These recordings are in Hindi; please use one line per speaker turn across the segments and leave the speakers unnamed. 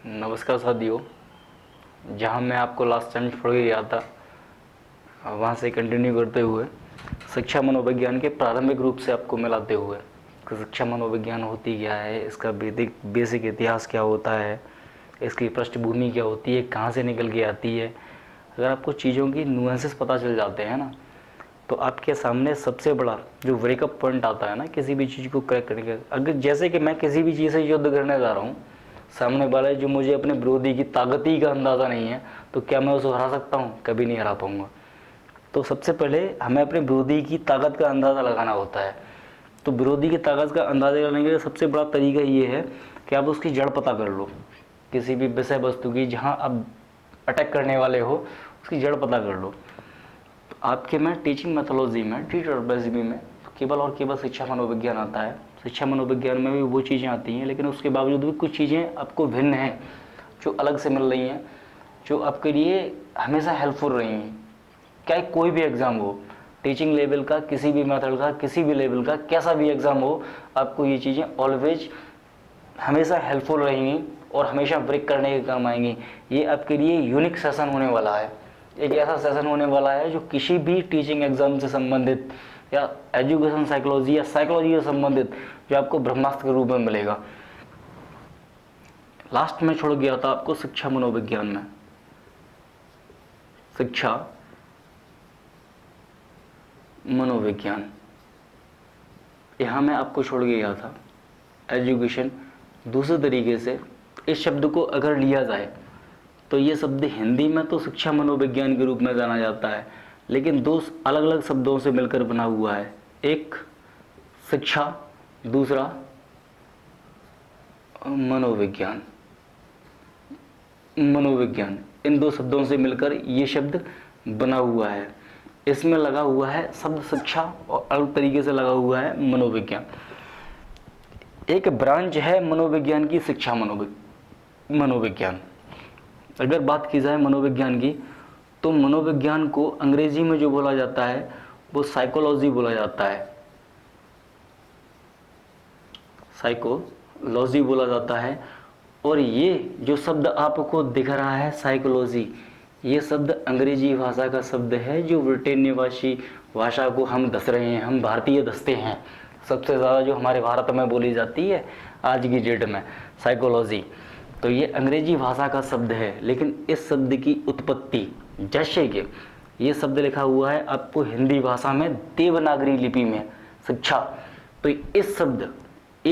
नमस्कार साथियों। जहां मैं आपको लास्ट टाइम छोड़ के गया था वहां से कंटिन्यू करते हुए शिक्षा मनोविज्ञान के प्रारंभिक रूप से आपको मिलाते हुए कि शिक्षा मनोविज्ञान होती क्या है, इसका बेसिक इतिहास क्या होता है, इसकी पृष्ठभूमि क्या होती है, कहाँ से निकल के आती है। अगर आपको चीज़ों की नुएंसेस पता चल जाते हैं ना, तो आपके सामने सबसे बड़ा जो ब्रेकअप पॉइंट आता है ना किसी भी चीज़ को क्रैक करने का, अगर जैसे कि मैं किसी भी चीज़ से युद्ध करने जा रहा हूँ, सामने वाला जो मुझे अपने विरोधी की ताकत ही का अंदाज़ा नहीं है, तो क्या मैं उसे हरा सकता हूँ? कभी नहीं हरा पाऊँगा। तो सबसे पहले हमें अपने विरोधी की ताकत का अंदाज़ा लगाना होता है। तो विरोधी की ताकत का अंदाज़ा लगाने के लिए सबसे बड़ा तरीका ये है कि आप उसकी जड़ पता कर लो। किसी भी विषय वस्तु की जहाँ आप अटैक करने वाले हो उसकी जड़ पता कर लो। तो आपके में टीचिंग मैथोलॉजी में, टीचर बेसिकली में केवल और केवल शिक्षा मनोविज्ञान आता है। शिक्षा मनोविज्ञान में भी वो चीज़ें आती हैं, लेकिन उसके बावजूद भी कुछ चीज़ें आपको भिन्न हैं जो अलग से मिल रही हैं, जो आपके लिए हमेशा हेल्पफुल रही हैं। क्या कोई भी एग्ज़ाम हो, टीचिंग लेवल का, किसी भी मेथड का, किसी भी लेवल का, कैसा भी एग्ज़ाम हो, आपको ये चीज़ें ऑलवेज हमेशा हेल्पफुल रहेंगी और हमेशा ब्रेक करने के काम आएंगी। ये आपके लिए यूनिक सेशन होने वाला है, एक ऐसा सेशन होने वाला है जो किसी भी टीचिंग एग्ज़ाम से संबंधित या एजुकेशन साइकोलॉजी या साइकोलॉजी से संबंधित जो आपको ब्रह्मास्त्र के रूप में मिलेगा। लास्ट में छोड़ गया था आपको शिक्षा मनोविज्ञान में, शिक्षा मनोविज्ञान, यहाँ मैं आपको छोड़ गया था एजुकेशन। दूसरे तरीके से इस शब्द को अगर लिया जाए तो ये शब्द हिंदी में तो शिक्षा मनोविज्ञान के रूप में जाना जाता है, लेकिन दो अलग अलग शब्दों से मिलकर बना हुआ है। एक शिक्षा, दूसरा मनोविज्ञान। मनोविज्ञान, इन दो शब्दों से मिलकर ये शब्द बना हुआ है। इसमें लगा हुआ है शब्द शिक्षा और अलग तरीके से लगा हुआ है मनोविज्ञान। एक ब्रांच है मनोविज्ञान की शिक्षा मनोविज्ञान। अगर बात की जाए मनोविज्ञान की, तो मनोविज्ञान को अंग्रेजी में जो बोला जाता है वो साइकोलॉजी बोला जाता है। साइकोलॉजी बोला जाता है। और ये जो शब्द आपको दिख रहा है साइकोलॉजी, ये शब्द अंग्रेजी भाषा का शब्द है जो ब्रिटेन निवासी भाषा को हम धस रहे हैं, हम भारतीय धसते हैं। सबसे ज़्यादा जो हमारे भारत में बोली जाती है आज की डेट में साइकोलॉजी, तो ये अंग्रेजी भाषा का शब्द है। लेकिन इस शब्द की उत्पत्ति, जैसे कि ये शब्द लिखा हुआ है आपको हिंदी भाषा में देवनागरी लिपि में शिक्षा, तो इस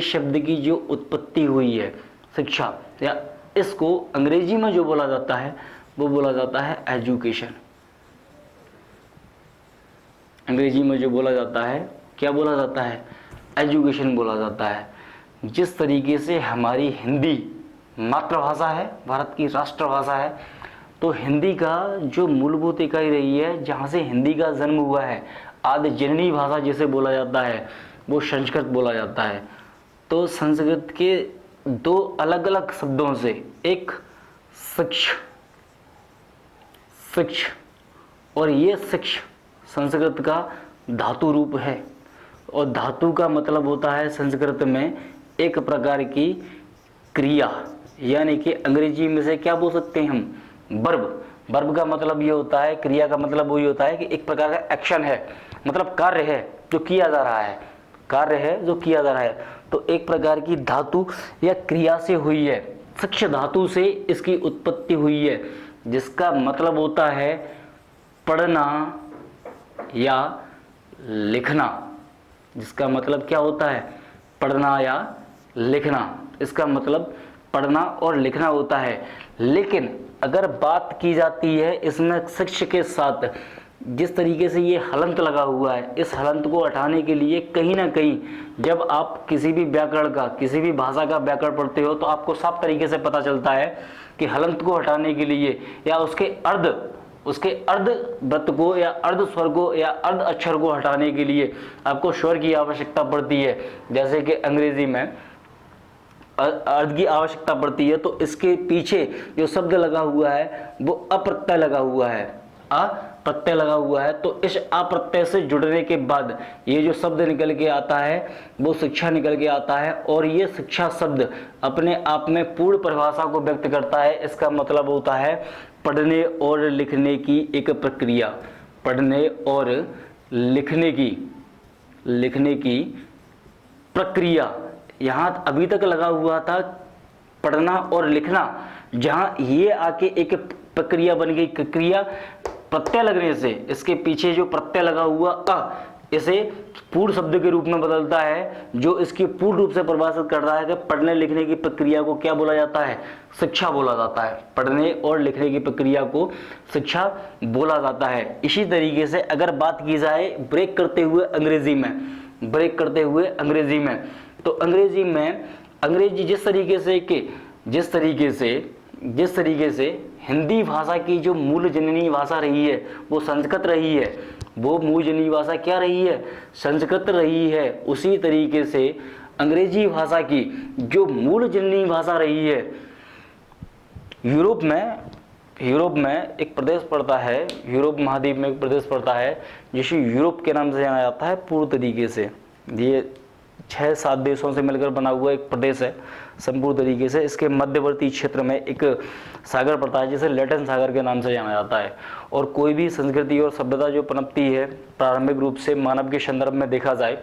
शब्द की जो उत्पत्ति हुई है शिक्षा, या इसको अंग्रेजी में जो बोला जाता है वो बोला जाता है एजुकेशन। अंग्रेजी में जो बोला जाता है क्या बोला जाता है? एजुकेशन बोला जाता है। जिस तरीके से हमारी हिंदी मातृभाषा है, भारत की राष्ट्रभाषा है, तो हिंदी का जो मूलभूत इकाई रही है, जहाँ से हिंदी का जन्म हुआ है, आदि जननी भाषा जिसे बोला जाता है वो संस्कृत बोला जाता है। तो संस्कृत के दो अलग अलग शब्दों से, एक शिक्ष और ये शिक्ष संस्कृत का धातु रूप है। और धातु का मतलब होता है संस्कृत में एक प्रकार की क्रिया, यानी कि अंग्रेजी में से क्या बोल सकते हैं हम? वर्ब। वर्ब का मतलब ये होता है, क्रिया का मतलब वही होता है कि एक प्रकार का एक्शन है, मतलब कार्य है जो किया जा रहा है, कार्य है जो किया जा रहा है। तो एक प्रकार की धातु या क्रिया से हुई है, शिक्ष धातु से इसकी उत्पत्ति हुई है, जिसका मतलब होता है पढ़ना या लिखना। जिसका मतलब क्या होता है? पढ़ना या लिखना। इसका मतलब पढ़ना और लिखना होता है। लेकिन अगर बात की जाती है इसमें शिक्ष के साथ, जिस तरीके से ये हलंत लगा हुआ है, इस हलंत को हटाने के लिए कहीं ना कहीं जब आप किसी भी व्याकरण का, किसी भी भाषा का व्याकरण पढ़ते हो, तो आपको साफ तरीके से पता चलता है कि हलंत को हटाने के लिए या उसके अर्ध वृत्त को या अर्ध स्वर को या अर्ध अक्षर को हटाने के लिए आपको स्वर की आवश्यकता पड़ती है। जैसे कि अंग्रेजी में अर्ध की आवश्यकता पड़ती है, तो इसके पीछे जो शब्द लगा हुआ है वो अप्रत्यय लगा हुआ है, प्रत्यय लगा हुआ है, तो इस आ प्रत्यय से जुड़ने के बाद ये जो शब्द निकल के आता है वो शिक्षा निकल के आता है, और ये शिक्षा शब्द अपने आप में पूर्ण परिभाषा को व्यक्त करता है। इसका मतलब होता है पढ़ने और लिखने की एक प्रक्रिया, पढ़ने और लिखने की प्रक्रिया। यहाँ अभी तक लगा हुआ था पढ़ना और लिखना, जहां ये आके एक प्रक्रिया बन गई। क्रिया प्रत्यय लगने से इसके पीछे जो प्रत्यय लगा हुआ अ, इसे पूर्ण शब्द के रूप में बदलता है, जो इसकी पूर्ण रूप से परिभाषित कर रहा है कि पढ़ने लिखने की प्रक्रिया को क्या बोला जाता है, शिक्षा बोला जाता है। पढ़ने और लिखने की प्रक्रिया को शिक्षा बोला जाता है। इसी तरीके से अगर बात की जाए ब्रेक करते हुए अंग्रेजी में, तो अंग्रेजी जिस तरीके से हिंदी भाषा की जो मूल जननी भाषा रही है वो संस्कृत रही है, वो मूल जननी भाषा क्या रही है, संस्कृत रही है। उसी तरीके से अंग्रेजी भाषा की जो मूल जननी भाषा रही है, यूरोप में एक प्रदेश पड़ता है, यूरोप महाद्वीप में एक प्रदेश पड़ता है जिसे यूरोप के नाम से जाना जाता है। पूर्ण तरीके से ये 6-7 देशों से मिलकर बना हुआ एक प्रदेश है संपूर्ण तरीके से। इसके मध्यवर्ती क्षेत्र में एक सागर पड़ता है जिसे लैटिन सागर के नाम से जाना जाता है। और कोई भी संस्कृति और सभ्यता जो पनपती है प्रारंभिक रूप से मानव के संदर्भ में देखा जाए,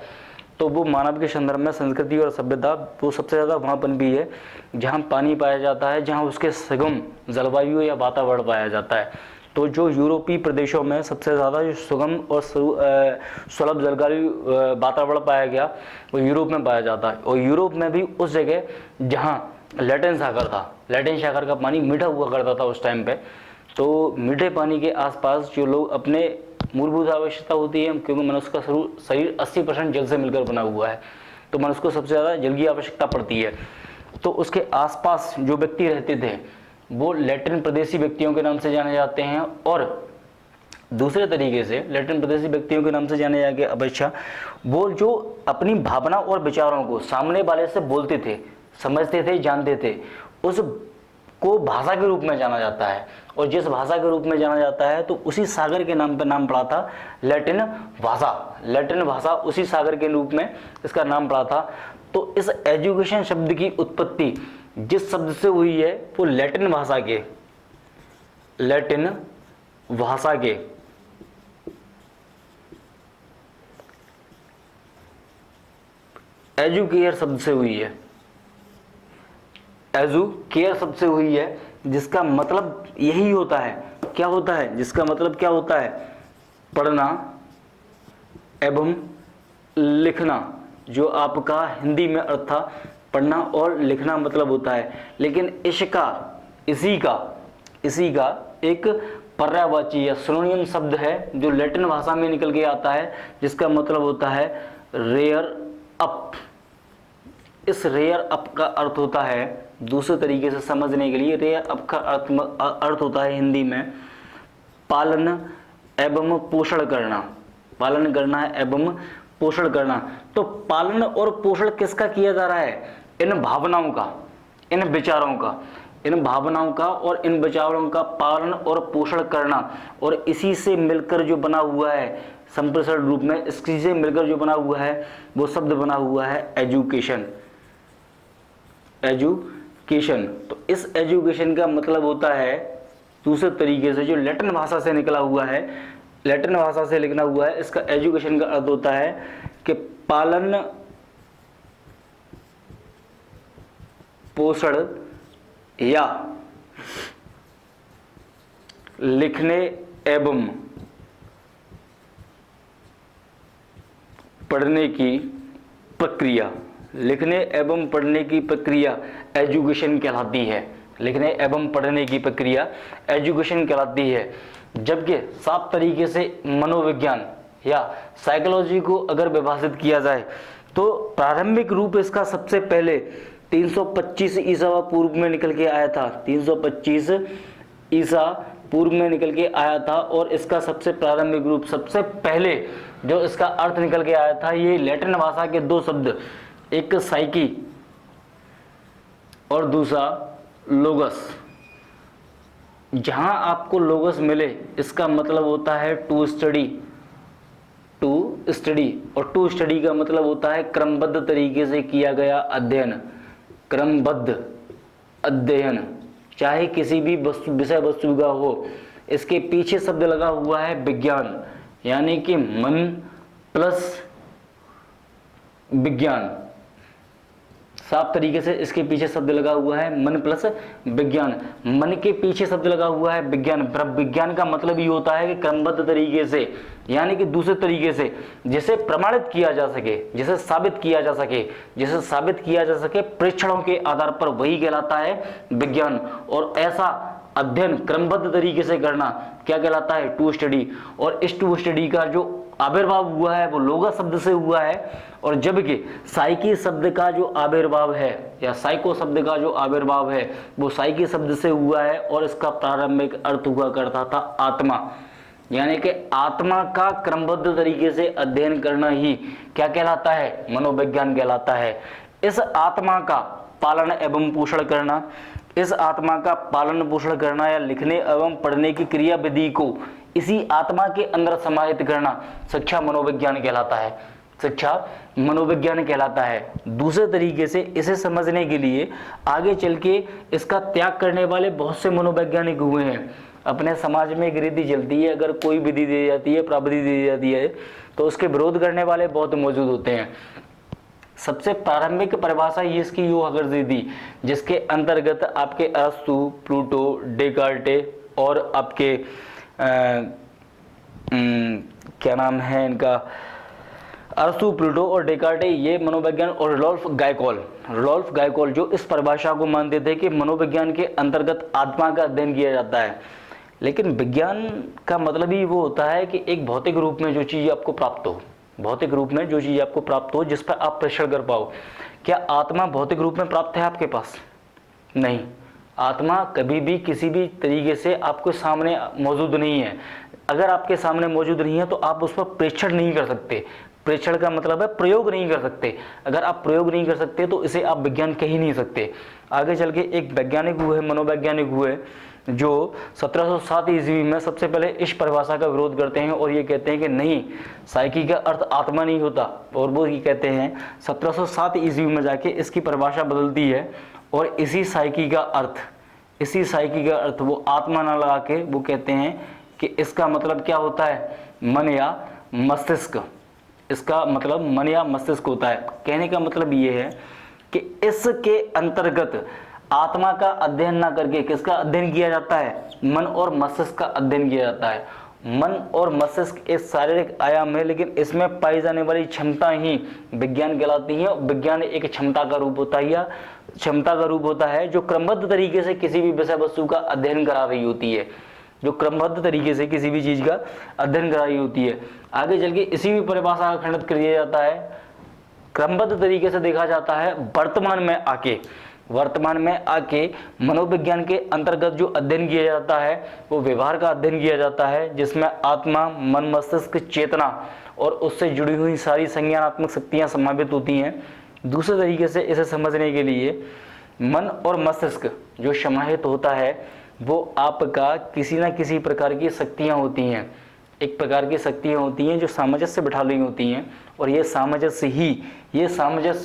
तो वो मानव के संदर्भ में संस्कृति और सभ्यता वो सबसे ज़्यादा वहाँ पनपी है जहाँ पानी पाया जाता है, जहाँ उसके सुगम जलवायु या वातावरण पाया जाता है। तो जो यूरोपीय प्रदेशों में सबसे ज़्यादा जो सुगम और सुलभ जलवायु वातावरण पाया गया वो यूरोप में पाया जाता है। और यूरोप में भी उस जगह जहाँ लैटिन सागर था, लैटिन सागर का पानी मीठा हुआ करता था उस टाइम पे, तो मीठे पानी के आसपास जो लोग अपने मूलभूत आवश्यकता होती है, क्योंकि मनुष्य का शरीर 80% जल से मिलकर बना हुआ है, तो मनुष्य को सबसे ज़्यादा जल की आवश्यकता पड़ती है। तो उसके आसपास जो व्यक्ति रहते थे वो लैटिन प्रदेशी व्यक्तियों के नाम से जाने जाते हैं। और दूसरे तरीके से लैटिन प्रदेशी व्यक्तियों के नाम से जाने जाने की अपेक्षा वो जो अपनी भावना और विचारों को सामने वाले से बोलते थे, समझते थे, जानते थे, उसको भाषा के रूप में जाना जाता है। और जिस भाषा के रूप में जाना जाता है तो उसी सागर के नाम पर नाम पड़ा था लैटिन भाषा उसी सागर के रूप में इसका नाम पड़ा था। तो इस एजुकेशन शब्द की उत्पत्ति जिस शब्द से हुई है वो लैटिन भाषा के एजुकेयर शब्द से हुई है, एजुकेयर शब्द से हुई है, जिसका मतलब यही होता है, क्या होता है, जिसका मतलब क्या होता है, पढ़ना एवं लिखना। जो आपका हिंदी में अर्थ था पढ़ना और लिखना मतलब होता है, लेकिन इसी का एक पर्यायवाची या सिनोनिम शब्द है जो लैटिन भाषा में निकल के आता है, जिसका मतलब होता है रेयर अप। इस रेयर अप का अर्थ होता है, दूसरे तरीके से समझने के लिए, रेयर अप का अर्थ होता है हिंदी में पालन एवं पोषण करना, पालन करना एवं पोषण करना। तो पालन और पोषण किसका किया जा रहा है, इन भावनाओं का, इन विचारों का और इन विचारों का पालन और पोषण करना। और इसी से मिलकर जो बना हुआ है संप्रेषण रूप में, इसी से मिलकर जो बना हुआ है वो शब्द बना हुआ है एजुकेशन। तो इस एजुकेशन का मतलब होता है दूसरे तरीके से जो लैटिन भाषा से निकला हुआ है, लैटिन भाषा से लिखना हुआ है, इसका एजुकेशन का अर्थ होता है कि पालन पोषण या लिखने एवं पढ़ने की प्रक्रिया, लिखने एवं पढ़ने की प्रक्रिया एजुकेशन कहलाती है। लिखने एवं पढ़ने की प्रक्रिया एजुकेशन कहलाती है। जबकि साफ तरीके से मनोविज्ञान या साइकोलॉजी को अगर विभाजित किया जाए तो प्रारंभिक रूप इसका सबसे पहले 325 ईसा पूर्व में निकल के आया था, 325 ईसा पूर्व में निकल के आया था। और इसका सबसे प्रारंभिक रूप, सबसे पहले जो इसका अर्थ निकल के आया था, ये लैटिन भाषा के दो शब्द, एक साइकी और दूसरा लोगस, जहां आपको लोगस मिले इसका मतलब होता है टू स्टडी, टू स्टडी, और टू स्टडी का मतलब होता है क्रमबद्ध तरीके से किया गया अध्ययन, क्रमबद्ध अध्ययन, चाहे किसी भी वस्तु विषय वस्तु का हो। इसके पीछे शब्द लगा हुआ है विज्ञान, यानी कि मन प्लस विज्ञान। साफ तरीके से इसके पीछे शब्द लगा हुआ है मन प्लस विज्ञान। मन के पीछे शब्द लगा हुआ है विज्ञान। विज्ञान का मतलब ये होता है कि क्रमबद्ध तरीके से, यानी कि दूसरे तरीके से, जिसे प्रमाणित किया जा सके, जिसे साबित किया जा सके, जिसे साबित किया जा सके परीक्षणों के आधार पर, वही कहलाता है विज्ञान। और ऐसा अध्ययन क्रमबद्ध तरीके से करना क्या कहलाता है? To study. और इस टू स्टडी का जो आविर्भाव हुआ है वो लोगा शब्द से हुआ है, और जबकि साइकी शब्द का जो आविर्भाव है या साइको शब्द का जो आविर्भाव है वो साइकी शब्द से हुआ है, और इसका प्रारंभिक अर्थ हुआ करता था आत्मा। यानी कि आत्मा का क्रमबद्ध तरीके से अध्ययन करना ही क्या कहलाता है? मनोविज्ञान कहलाता है। इस आत्मा का पालन एवं पोषण करना, इस आत्मा का पालन पोषण करना या लिखने एवं पढ़ने की क्रिया विधि को इसी आत्मा के अंदर समाहित करना शिक्षा मनोविज्ञान कहलाता है, शिक्षा मनोविज्ञान कहलाता है। दूसरे तरीके से इसे समझने के लिए आगे चल के इसका त्याग करने वाले बहुत से मनोवैज्ञानिक हुए हैं। अपने समाज में एक रीति चलती है, अगर कोई विधि दी जाती है, प्राविधि दी जाती है, तो उसके विरोध करने वाले बहुत मौजूद होते हैं। सबसे प्रारंभिक परिभाषा ये इसकी यो हगर्जी दी, जिसके अंतर्गत आपके अरस्तु, प्लूटो, डेकार्टे और आपके क्या नाम है इनका, अरस्तु, प्लूटो और डेकार्टे, ये मनोविज्ञान, और रुडोल्फ गायकवाल जो इस परिभाषा को मानते थे कि मनोविज्ञान के अंतर्गत आत्मा का अध्ययन किया जाता है। लेकिन विज्ञान का मतलब ही वो होता है कि एक भौतिक रूप में जो चीज़ आपको प्राप्त हो, भौतिक रूप में जो चीज़ आपको प्राप्त हो, जिस पर आप परीक्षण कर पाओ। क्या आत्मा भौतिक रूप में प्राप्त है आपके पास? नहीं, आत्मा कभी भी किसी भी तरीके से आपके सामने मौजूद नहीं है। अगर आपके सामने मौजूद नहीं है तो आप उस पर परीक्षण नहीं कर सकते। परीक्षण का मतलब है प्रयोग नहीं कर सकते। अगर आप प्रयोग नहीं कर सकते तो इसे आप विज्ञान कह ही नहीं सकते। आगे चल के एक वैज्ञानिक हुए, मनोवैज्ञानिक हुए, जो 1707 ईस्वी में सबसे पहले इस परिभाषा का विरोध करते हैं और ये कहते हैं कि नहीं, साइकी का अर्थ आत्मा नहीं होता। और वो ये कहते हैं 1707 ईस्वी में जाके इसकी परिभाषा बदलती है और इसी साइकी का अर्थ वो आत्मा ना लगा के वो कहते हैं कि इसका मतलब क्या होता है? मन या मस्तिष्क। इसका मतलब मन या मस्तिष्क होता है। कहने का मतलब ये है कि इसके अंतर्गत आत्मा का अध्ययन ना करके किसका अध्ययन किया जाता है? मन और मस्तिष्क का अध्ययन किया जाता है। मन और मस्तिष्क एक शारीरिक आयाम है, लेकिन इसमें पाई जाने वाली क्षमता ही विज्ञान कहलाती है। विज्ञान एक क्षमता का रूप होता है जो क्रमबद्ध तरीके से किसी भी विषय वस्तु का अध्ययन करा रही होती है, जो क्रमबद्ध तरीके से किसी भी चीज का अध्ययन करा रही होती है। आगे चल के इसी भी परिभाषा का खंडित कर दिया जाता है। क्रमबद्ध तरीके से देखा जाता है वर्तमान में आके मनोविज्ञान के अंतर्गत जो अध्ययन किया जाता है वो व्यवहार का अध्ययन किया जाता है, जिसमें आत्मा, मन, मस्तिष्क, चेतना और उससे जुड़ी हुई सारी संज्ञानात्मक शक्तियां समावित होती हैं। दूसरे तरीके से इसे समझने के लिए मन और मस्तिष्क जो समाहित होता है वो आपका किसी न किसी प्रकार की शक्तियाँ होती हैं। एक प्रकार की शक्तियाँ होती हैं जो सामंजस्य बिठा रही होती हैं, और ये सामंजस्य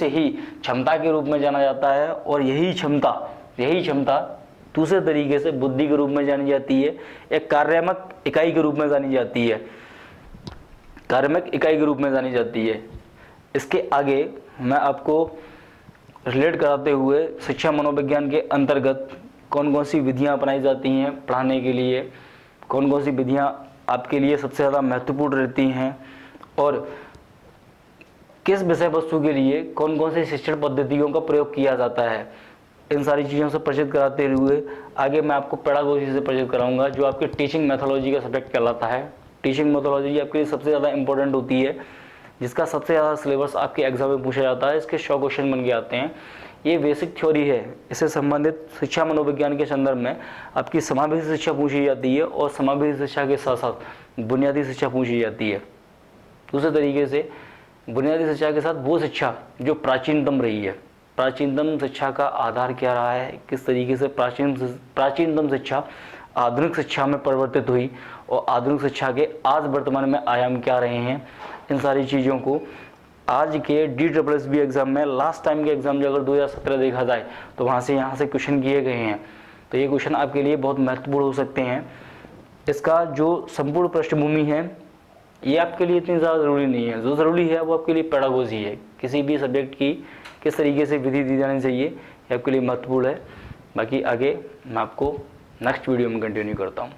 ही क्षमता के रूप में जाना जाता है। और यही क्षमता दूसरे तरीके से बुद्धि के रूप में जानी जाती है, एक कार्यात्मक इकाई के रूप में जानी जाती है। इसके आगे मैं आपको रिलेट कराते हुए शिक्षा मनोविज्ञान के अंतर्गत कौन कौन सी विधियाँ अपनाई जाती हैं पढ़ाने के लिए, कौन कौन सी विधियाँ आपके लिए सबसे ज़्यादा महत्वपूर्ण रहती हैं, और किस विषय वस्तु के लिए कौन कौन सी शिक्षण पद्धतियों का प्रयोग किया जाता है, इन सारी चीज़ों से परिचित कराते हुए आगे मैं आपको पेडागोजी से परिचित कराऊंगा, जो आपके टीचिंग मैथोलॉजी का सब्जेक्ट कहलाता है। टीचिंग मैथोलॉजी आपके लिए सबसे ज़्यादा इंपॉर्टेंट होती है, जिसका सबसे ज़्यादा सिलेबस आपके एग्जाम में पूछा जाता है। इसके 100 क्वेश्चन बन के आते हैं। ये बेसिक थ्योरी है। इससे संबंधित शिक्षा मनोविज्ञान के संदर्भ में आपकी समावेशी शिक्षा पूछी जाती है, और समावेशी शिक्षा के साथ साथ बुनियादी शिक्षा पूछी जाती है। दूसरे तरीके से बुनियादी शिक्षा के साथ वो शिक्षा जो प्राचीनतम रही है, प्राचीनतम शिक्षा का आधार क्या रहा है, किस तरीके से प्राचीनतम शिक्षा आधुनिक शिक्षा में परिवर्तित हुई और आधुनिक शिक्षा के आज वर्तमान में आयाम क्या रहे हैं, इन सारी चीज़ों को आज के DSSB एग्ज़ाम में लास्ट टाइम के एग्ज़ाम जो अगर 2017 देखा जाए तो वहाँ से यहाँ से क्वेश्चन किए गए हैं। तो ये क्वेश्चन आपके लिए बहुत महत्वपूर्ण हो सकते हैं। इसका जो संपूर्ण पृष्ठभूमि है ये आपके लिए इतनी ज़्यादा ज़रूरी नहीं है, जो ज़रूरी है वो आपके लिए पेडागोजी है, किसी भी सब्जेक्ट की किस तरीके से विधि दी जानी चाहिए ये आपके लिए महत्वपूर्ण है। बाकी आगे मैं आपको नेक्स्ट वीडियो में कंटिन्यू करता हूँ।